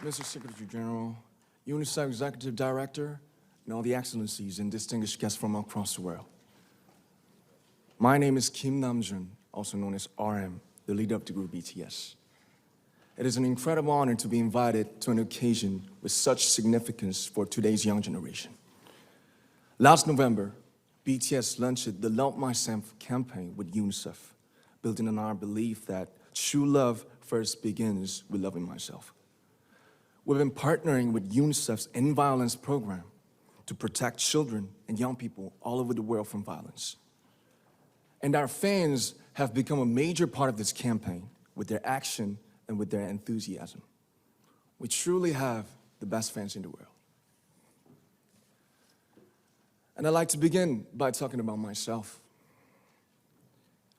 Mr. Secretary General, UNICEF Executive Director, and all the excellencies and distinguished guests from across the world. My name is Kim Namjoon, also known as RM, the leader of the group BTS. It is an incredible honor to be invited to an occasion with such significance for today's young generation. Last November, BTS launched the Love Myself campaign with UNICEF, building on our belief that true love first begins with loving myself. We've been partnering with UNICEF's End Violence program to protect children and young people all over the world from violence. And our fans have become a major part of this campaign with their action and with their enthusiasm. We truly have the best fans in the world. And I'd like to begin by talking about myself.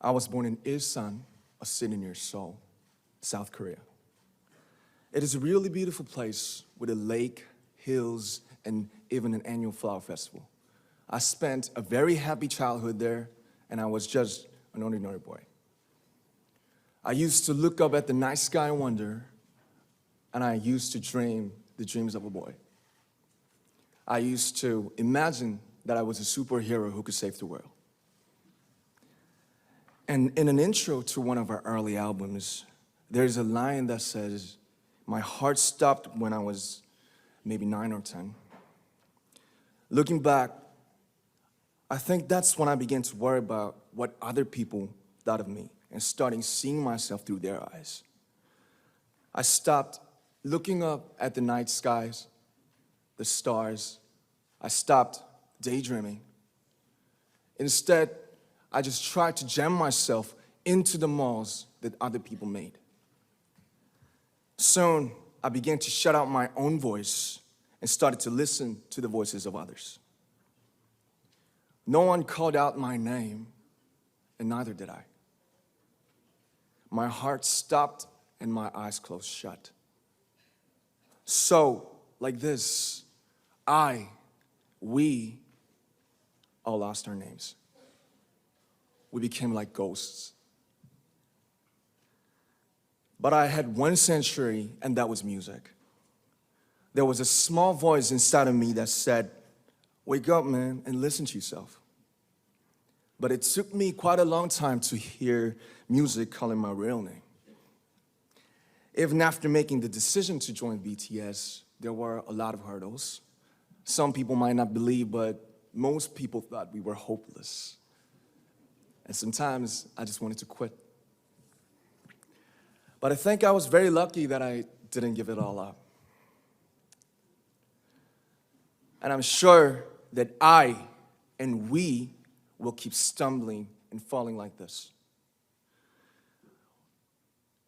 I was born in Ilsan, a city near Seoul, South Korea. It is a really beautiful place with a lake, hills, and even an annual flower festival. I spent a very happy childhood there, and I was just an ordinary boy. I used to look up at the night sky and wonder, and I used to dream the dreams of a boy. I used to imagine that I was a superhero who could save the world. And in an intro to one of our early albums, there's a line that says, "My heart stopped when I was maybe 9 or 10. Looking back, I think that's when I began to worry about what other people thought of me and starting seeing myself through their eyes. I stopped looking up at the night skies, the stars. I stopped daydreaming. Instead, I just tried to jam myself into the malls that other people made. Soon, I began to shut out my own voice and started to listen to the voices of others. No one called out my name, and neither did I. My heart stopped and my eyes closed shut. So, like this, we all lost our names. We became like ghosts. But I had one sanctuary, and that was music. There was a small voice inside of me that said, "Wake up, man, and listen to yourself." But it took me quite a long time to hear music calling my real name. Even after making the decision to join BTS, there were a lot of hurdles. Some people might not believe, but most people thought we were hopeless. And sometimes I just wanted to quit. But I think I was very lucky that I didn't give it all up. And I'm sure that I and we will keep stumbling and falling like this.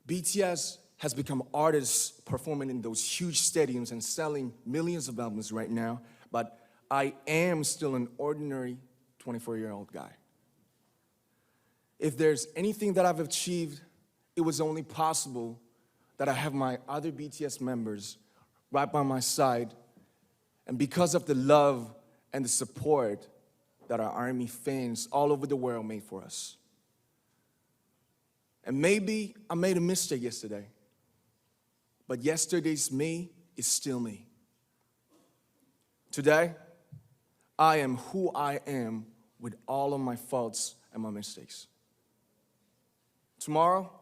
BTS has become artists performing in those huge stadiums and selling millions of albums right now, but I am still an ordinary 24-year-old guy. If there's anything that I've achieved, it was only possible that I have my other BTS members right by my side, and because of the love and the support that our ARMY fans all over the world made for us. And maybe I made a mistake yesterday, but yesterday's me is still me. Today, I am who I am with all of my faults and my mistakes. Tomorrow,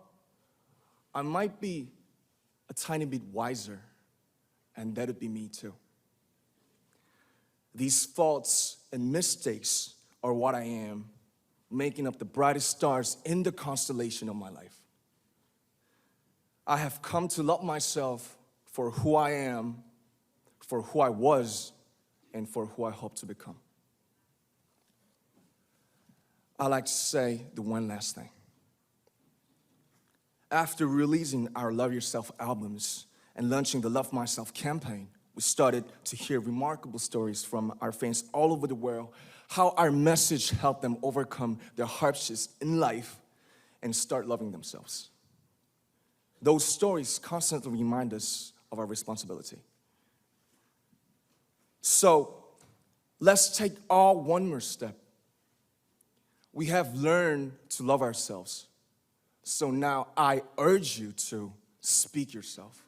I might be a tiny bit wiser, and that'd be me too. These faults and mistakes are what I am, making up the brightest stars in the constellation of my life. I have come to love myself for who I am, for who I was, and for who I hope to become. I like to say the one last thing. After releasing our Love Yourself albums and launching the Love Myself campaign, we started to hear remarkable stories from our fans all over the world, how our message helped them overcome their hardships in life and start loving themselves. Those stories constantly remind us of our responsibility. So, let's take one more step. We have learned to love ourselves. So now I urge you to speak yourself.